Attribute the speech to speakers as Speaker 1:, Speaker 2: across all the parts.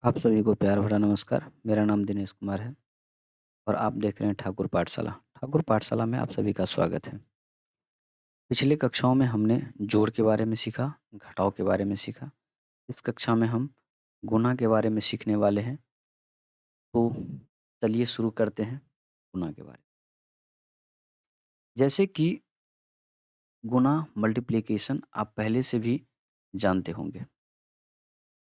Speaker 1: आप सभी को प्यार भरा नमस्कार। मेरा नाम दिनेश कुमार है और आप देख रहे हैं ठाकुर पाठशाला। ठाकुर पाठशाला में आप सभी का स्वागत है। पिछले कक्षाओं में हमने जोड़ के बारे में सीखा, घटाव के बारे में सीखा। इस कक्षा में हम गुणा के बारे में सीखने वाले हैं। तो चलिए शुरू करते हैं गुणा के बारे में। जैसे कि गुणा, मल्टीप्लिकेशन आप पहले से भी जानते होंगे।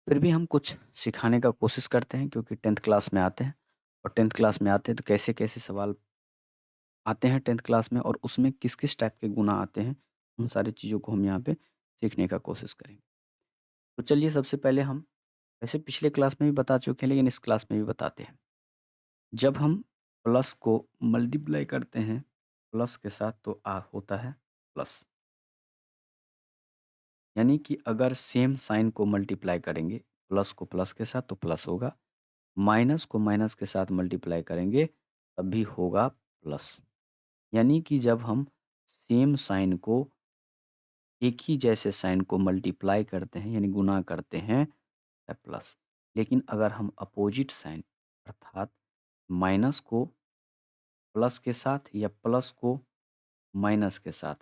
Speaker 1: फिर भी हम कुछ सिखाने का कोशिश करते हैं क्योंकि 10th क्लास में आते हैं और 10th क्लास में आते हैं तो कैसे-कैसे सवाल आते हैं 10th क्लास में और उसमें किस-किस टाइप के गुणा आते हैं, उन सारी चीज़ों को हम यहाँ पे सीखने का कोशिश करेंगे। तो चलिए सबसे पहले हम वैसे पिछले क्लास में भी बता चुके हैं लेकिन इस क्लास में भी बताते हैं। जब हम प्लस को मल्टीप्लाई करते हैं प्लस के साथ तो होता है प्लस। यानी कि अगर सेम साइन को मल्टीप्लाई करेंगे प्लस को प्लस के साथ तो प्लस होगा, माइनस को माइनस के साथ मल्टीप्लाई करेंगे तब भी होगा प्लस। यानी कि जब हम सेम साइन को एक ही जैसे साइन को मल्टीप्लाई करते हैं यानी गुना करते हैं प्लस। लेकिन अगर हम अपोजिट साइन अर्थात माइनस को प्लस के साथ या प्लस को माइनस के साथ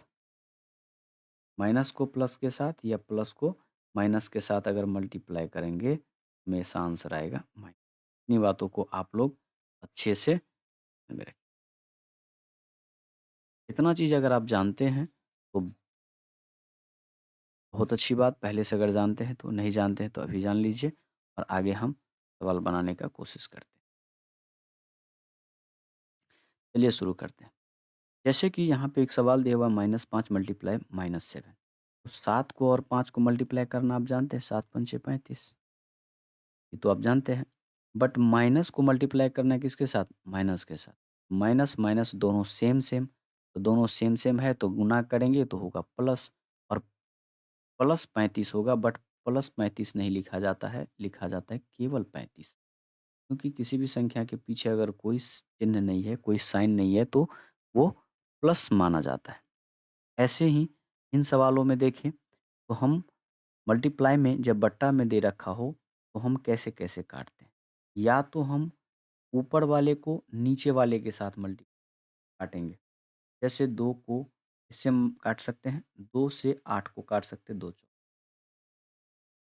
Speaker 1: माइनस को प्लस के साथ या प्लस को माइनस के साथ अगर मल्टीप्लाई करेंगे हमेशा आंसर आएगा माइनस। इन्हीं बातों को आप लोग अच्छे से में रखें। इतना चीज़ अगर आप जानते हैं तो बहुत अच्छी बात। पहले से अगर जानते हैं तो, नहीं जानते हैं तो अभी जान लीजिए और आगे हम सवाल बनाने का कोशिश करते हैं। चलिए शुरू करते हैं। जैसे कि यहाँ पे एक सवाल दिया हुआ -5 मल्टीप्लाई -7। तो 7 को और 5 को मल्टीप्लाई करना आप जानते हैं, 7 पंचे 35। ये तो आप जानते हैं। बट माइनस को मल्टीप्लाई करना है किसके साथ? माइनस के साथ। माइनस माइनस दोनों सेम सेम, तो दोनों सेम सेम है तो गुना करेंगे तो होगा प्लस और प्लस 35 होगा। बट प्लस 35 नहीं लिखा जाता है, लिखा जाता है केवल 35। क्योंकि किसी भी संख्या के पीछे अगर कोई चिन्ह नहीं है, कोई साइन नहीं है तो वो प्लस माना जाता है। ऐसे ही इन सवालों में देखें तो हम मल्टीप्लाई में जब बट्टा में दे रखा हो तो हम कैसे-कैसे काटते हैं। या तो हम ऊपर वाले को नीचे वाले के साथ मल्टी काटेंगे। जैसे 2 को इससे हम काट सकते हैं, 2 से 8 को काट सकते हैं, 2 चौक,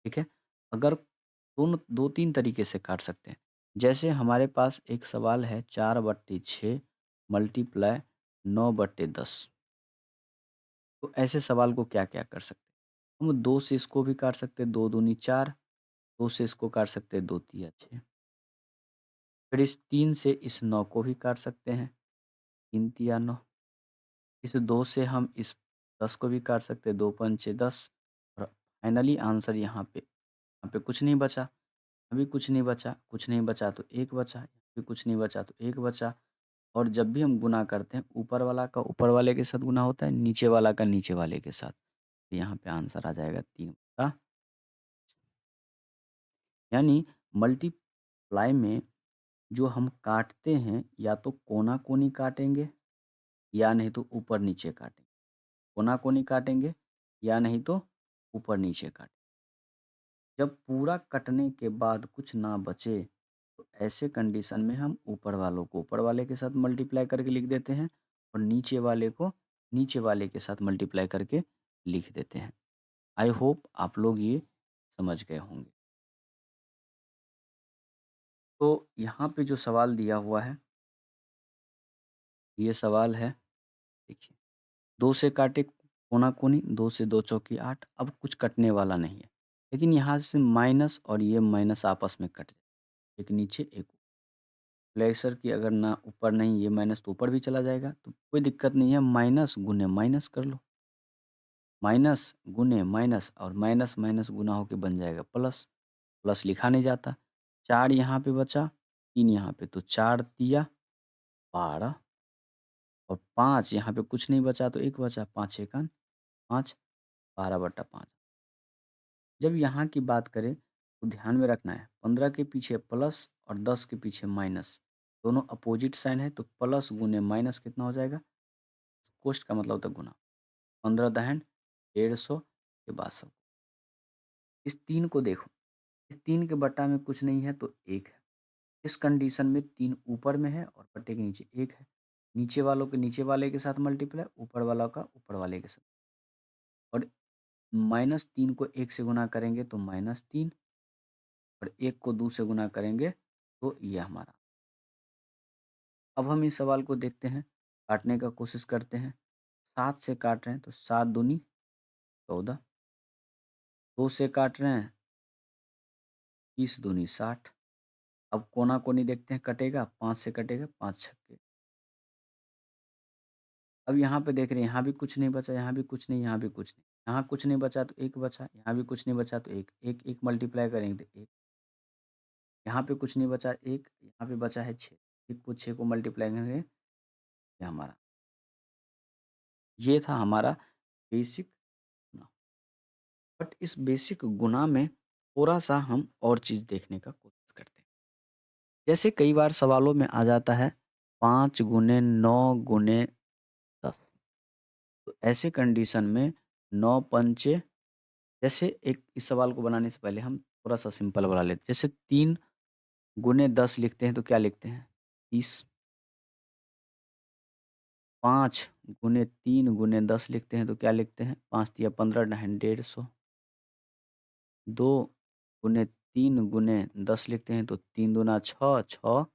Speaker 1: ठीक है? अगर दोनों 2-3 तरीके से काट सकते हैं। जैसे हमारे पास एक सवाल है 4/6 मल्टीप्लाई 9/10। तो ऐसे सवाल को क्या-क्या कर सकते हैं? हम 2 से इसको भी काट सकते हैं, 2 दूनी 4, 2 से इसको काट सकते हैं, 2 तिया 6। फिर इस 3 से इस 9 को भी काट सकते हैं, 3 तिया 9। इस 2 से हम इस 10 को भी काट सकते हैं, 2 पंचे 10 और फाइनली आंसर यहाँ पे कुछ नहीं बचा। अभी कुछ नहीं बचा, कुछ नहीं बचा तो 1 बचा, अभी कुछ नहीं बचा तो 1 बचा। और जब भी हम गुना करते हैं, ऊपर वाला का ऊपर वाले के साथ गुना होता है, नीचे वाला का नीचे वाले के साथ। तो यहाँ पे आंसर आ जाएगा 3 बटा। यानी मल्टीप्लाई में जो हम काटते हैं या तो कोना-कोनी काटेंगे या नहीं तो ऊपर-नीचे काटेंगे। कोना-कोनी काटेंगे या नहीं तो ऊपर-नीचे काटेंगे। जब पूरा कटने के बाद कुछ ना बचे, तो ऐसे कंडीशन में हम ऊपर वालों को ऊपर वाले के साथ मल्टीप्लाई करके लिख देते हैं और नीचे वाले को नीचे वाले के साथ मल्टीप्लाई करके लिख देते हैं। आई होप आप लोग ये समझ गए होंगे। तो यहाँ पे जो सवाल दिया हुआ है, ये सवाल है, देखिए, 2 से काटे कोना-कोनी, 2 से 2 चौकी 8, अब कुछ कटने वाला नहीं है। लेकिन यहाँ से माइनस और ये माइनस आपस में कट जाए, एक नीचे एक ऊपर। प्लेसर की अगर ना ऊपर नहीं ये माइनस तो ऊपर भी चला जाएगा, तो कोई दिक्कत नहीं है, माइनस गुने माइनस कर लो। माइनस गुने माइनस और माइनस माइनस गुना होके बन जाएगा प्लस। प्लस लिखा नहीं जाता। 4 यहाँ पे बचा, 3 यहाँ पे, तो 4 तिया 12 और 5 यहाँ पे कुछ नहीं बचा तो 1 बचा, 5 एका 5, 12/5। जब यहाँ की बात करें तो ध्यान में रखना है 15 के पीछे प्लस और 10 के पीछे माइनस, दोनों अपोजिट साइन है तो प्लस गुने माइनस कितना हो जाएगा? कोष्ट का मतलब होता है गुना। 15 दहन 150 के बाद सब। इस 3 को देखो, इस 3 के बट्टा में कुछ नहीं है तो 1 है। इस कंडीशन में 3 ऊपर में है और बट्टे के नीचे 1 है। नीचे वालों के नीचे वाले के साथ मल्टीप्लाई, ऊपर वाला का ऊपर वाले के साथ। और -3 को 1 से गुणा करेंगे तो -3 और 1 को 2 से गुणा करेंगे तो ये हमारा। अब हम इस सवाल को देखते हैं, काटने का कोशिश करते हैं। 7 से काट रहे हैं तो 7 दूनी 14, 2 से काट रहे हैं 30 दूनी 60। अब कोना-कोनी देखते हैं कटेगा, 5 से कटेगा 5 छक्के। अब यहाँ पे देख रहे हैं यहाँ भी कुछ नहीं बचा, यहाँ भी कुछ नहीं, यहाँ भी कुछ नहीं। यहाँ कुछ नहीं बचा तो 1 बचा, यहाँ भी कुछ नहीं बचा तो 1, 1, 1 मल्टीप्लाई करेंगे तो 1। यहाँ पे कुछ नहीं बचा 1, यहाँ पे बचा है 6। 1 को 6 को मल्टीप्लाई करेंगे ये हमारा। ये था हमारा बेसिक गुणा। बट इस बेसिक गुणा में थोड़ा-सा हम और चीज़ देखने का कोशिश करते हैं। जैसे कई बार सवालों में आ जाता है 5 गुने 9 गुने 10। तो ऐसे कंडीशन में 9 पंचे, जैसे एक इस सवाल को बनाने से पहले हम थोड़ा-सा सिंपल बना लेते हैं। जैसे 3 गुने 10 लिखते हैं तो क्या लिखते हैं? 30। 5 गुने 3 गुने 10 लिखते हैं तो क्या लिखते हैं? 5 तिया 15 दाहिने 150। 2 गुने 3 गुने 10 लिखते हैं तो 3 दूना 6, 6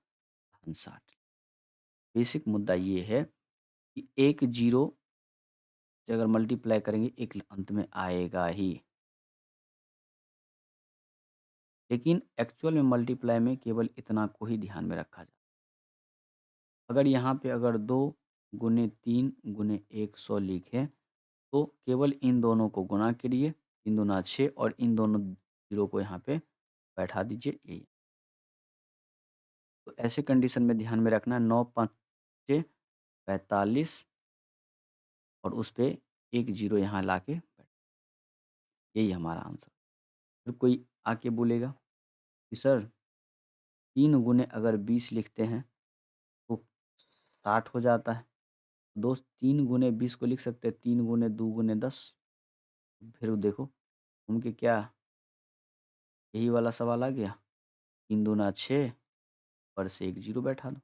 Speaker 1: 60। बेसिक मुद्दा ये है कि एक ज़ीरो से अगर मल्टीप्लाई करेंगे एक अंत में आएगा ही। लेकिन एक्चुअल में मल्टीप्लाई में केवल इतना को ही ध्यान में रखा जाए। अगर यहाँ पे अगर 2 गुने 3 गुने 100 लिखें तो केवल इन दोनों को गुणा करिए, 3 दूना 6 और इन दोनों ज़ीरो को यहाँ पे बैठा दीजिए यही। तो ऐसे कंडीशन में ध्यान में रखना 9 5 45 और उस पे एक ज़ीरो यहाँ लाके यही हमारा आंसर। फिर कोई आके बोलेगा कि सर 3 गुने अगर 20 लिखते हैं तो 60 हो जाता है। दोस्त 3 गुने 20 को लिख सकते हैं 3 गुने 2 गुने 10। फिर वो देखो उनके क्या यही वाला सवाल आ गया। 3 दूना 6 ऊपर से एक ज़ीरो बैठा दो।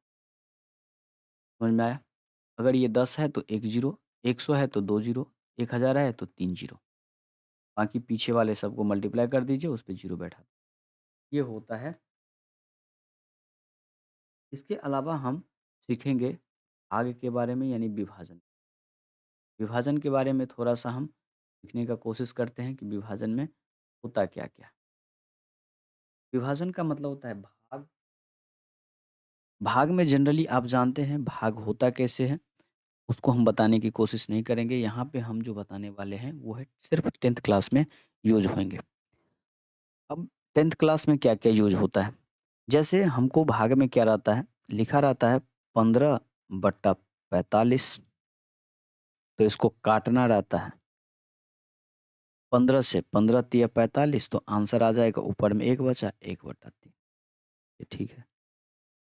Speaker 1: समझ में आया? अगर ये 10 है तो 1 ज़ीरो, 100 है तो 2 ज़ीरो, 1000 है तो 3 ज़ीरो। बाकी पीछे वाले सबको मल्टीप्लाई कर दीजिए, उस पे ज़ीरो बैठा दो। ये होता है। इसके अलावा हम सीखेंगे भाग के बारे में यानी विभाजन। विभाजन के बारे में थोड़ा-सा हम सीखने का कोशिश करते हैं कि विभाजन में होता क्या-क्या? विभाजन का मतलब होता है भाग। भाग में जनरली आप जानते हैं भाग होता कैसे है, उसको हम बताने की कोशिश नहीं करेंगे। यहाँ पे हम जो बताने वाले हैं वो है सिर्फ़ 10th क्लास में यूज़ होंगे। अब 10th क्लास में क्या-क्या यूज़ होता है? जैसे हमको भाग में क्या रहता है, लिखा रहता है 15/45, तो इसको काटना रहता है। 15 से 15 तिया 45 तो आंसर आ जाएगा ऊपर में 1 बचा 1/3। ये ठीक है।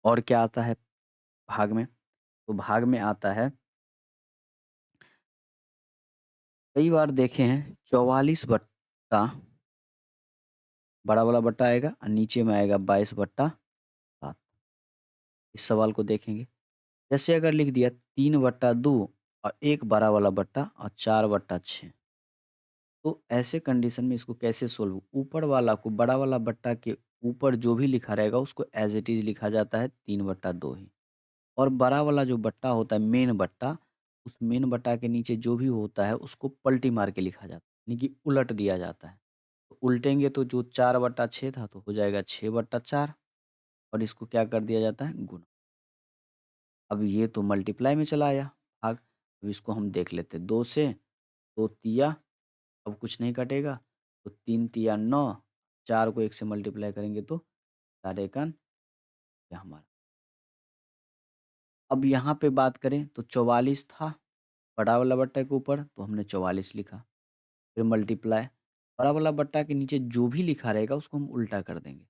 Speaker 1: और क्या आता है भाग में? तो भाग में आता है, कई बार देखे हैं 44 बट्टा बड़ा वाला बट्टा आएगा और नीचे में आएगा 22/7। इस सवाल को देखेंगे। जैसे अगर लिख दिया 3/2 और एक बड़ा वाला बट्टा और 4/6। तो ऐसे कंडीशन में इसको कैसे सोल्व, ऊपर वाला को बड़ा वाला बट्टा के ऊपर जो भी लिखा रहेगा उसको एज़ इट इज़ लिखा जाता है 3/2 ही। और बड़ा वाला जो बट्टा होता है मेन बट्टा, उस मेन बट्टा के नीचे जो भी होता है उसको पलटी मार के लिखा जाता है, यानी कि उलट दिया जाता है। तो उल्टेंगे तो जो 4/6 था तो हो जाएगा 6/4 और इसको क्या कर दिया जाता है गुणा। अब ये तो मल्टीप्लाई में चला आया भाग। अब इसको हम देख लेते हैं 2 से 2 तिया, अब कुछ नहीं कटेगा तो 3 तिया 9, 4 को 1 से मल्टीप्लाई करेंगे तो 4 एकन ये हमारा। अब यहाँ पे बात करें तो 44 था बड़ा वाला बट्टा के ऊपर तो हमने 44 लिखा। फिर मल्टीप्लाई, बड़ा वाला बट्टा के नीचे जो भी लिखा रहेगा उसको हम उल्टा कर देंगे।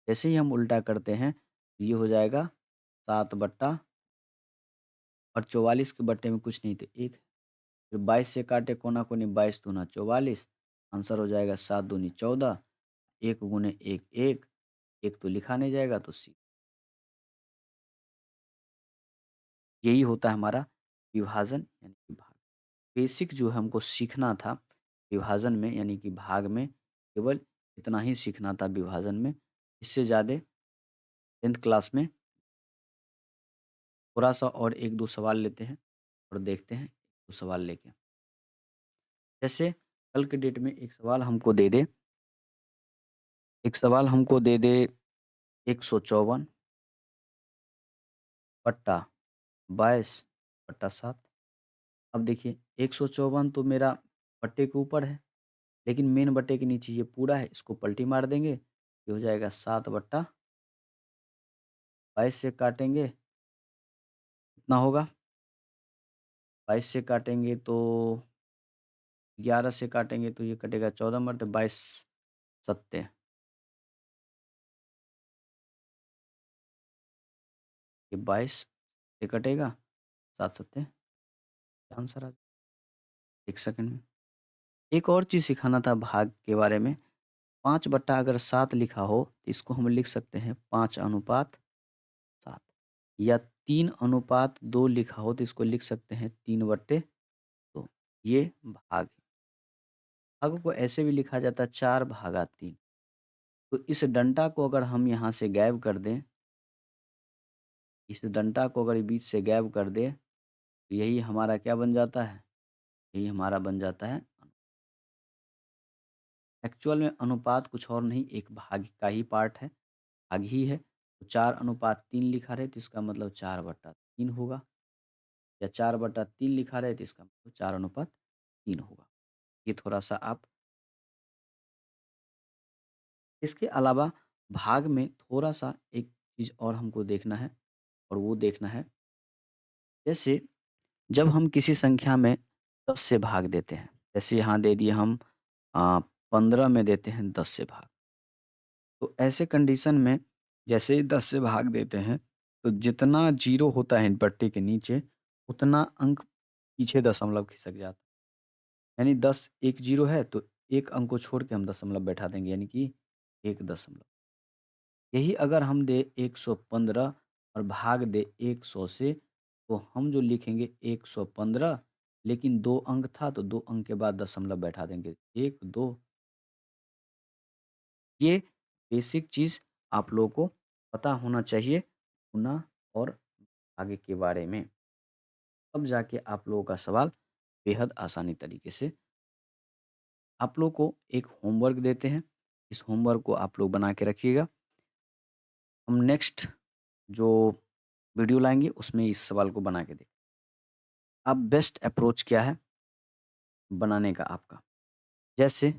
Speaker 1: जैसे ही हम उल्टा करते हैं तो ये हो जाएगा 7 बट्टा और 44 के बट्टे में कुछ नहीं तो 1। फिर 22 से काटे कोना-कोनी 22 दूना 44, आंसर हो जाएगा 7 दूनी 14, 1 गुने 1 1, 1 तो लिखा नहीं जाएगा तो सी। यही होता है हमारा विभाजन यानी कि भाग। बेसिक जो हमको सीखना था विभाजन में यानी कि भाग में, केवल इतना ही सीखना था विभाजन में। इससे ज़्यादा 10th क्लास में थोड़ा-सा और 1-2 सवाल लेते हैं और देखते हैं 1-2 सवाल लेके। जैसे कल के डेट में एक सवाल हमको दे दे 154 बट्टा 22/7। अब देखिए 154 तो मेरा बट्टे के ऊपर है, लेकिन मेन बट्टे के नीचे ये पूरा है, इसको पलटी मार देंगे, ये हो जाएगा 7/22 से काटेंगे, कितना होगा? 22 से काटेंगे तो 11 से काटेंगे तो ये कटेगा 14 मरते 22 सत्ते, ये 22 से कटेगा, 7 सत्ते आंसर आ 1 सेकंड में। एक और चीज़ सिखाना था भाग के बारे में, 5 बट्टा अगर 7 लिखा हो, तो इसको हम लिख सकते हैं 5:7 या 3:2 लिखा हो, तो इसको लिख सकते हैं 3/2। ये भाग है। भाग को ऐसे भी लिखा जाता है 4/3। तो इस डंडा को अगर हम यहाँ से गायब कर दें, इस डंडा को अगर बीच से गायब कर दें, तो यही हमारा क्या बन जाता है? यही हमारा बन जाता है एक्चुअल में अनुपात कुछ और नहीं, एक भाग का ही पार्ट है, भाग ही है। तो 4:3 लिखा रहे तो इसका मतलब 4/3 होगा, या 4/3 लिखा रहे तो इसका मतलब 4:3 होगा। ये थोड़ा-सा आप इसके अलावा भाग में थोड़ा-सा एक चीज़ और हमको देखना है और वो देखना है, जैसे जब हम किसी संख्या में 10 से भाग देते हैं, जैसे यहाँ दे दिए हम 15 में देते हैं 10 से भाग। तो ऐसे कंडीशन में जैसे ही 10 से भाग देते हैं, तो जितना ज़ीरो होता है इन पट्टी के नीचे, उतना अंक पीछे दशमलव खिसक जाता है। यानी 10 एक ज़ीरो है तो 1 अंक को छोड़ के हम दशमलव बैठा देंगे यानी कि 1 दशमलव। यही अगर हम दे 115 और भाग दे 100 से, तो हम जो लिखेंगे 115, लेकिन 2 अंक था तो 2 अंक के बाद दशमलव बैठा देंगे 1, 2। ये बेसिक चीज़ आप लोगों को पता होना चाहिए गुना और आगे के बारे में। तब जाके आप लोगों का सवाल बेहद आसानी तरीके से आप लोग को एक होमवर्क देते हैं। इस होमवर्क को आप लोग बना के रखिएगा। हम नेक्स्ट जो वीडियो लाएँगे उसमें इस सवाल को बना के देखें। अब बेस्ट अप्रोच क्या है बनाने का आपका? जैसे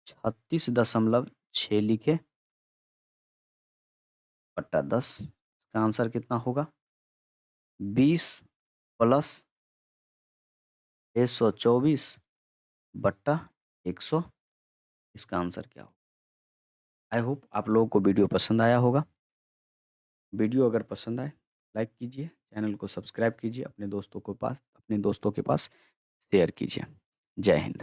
Speaker 1: 36.6 लिखे बट्टा 10, इसका आंसर कितना होगा? 20 प्लस 624 बट्टा 100, इसका आंसर क्या होगा? आई होप आप लोगों को वीडियो पसंद आया होगा। वीडियो अगर पसंद आए लाइक कीजिए, चैनल को सब्सक्राइब कीजिए, अपने दोस्तों के पास शेयर कीजिए। जय हिंद।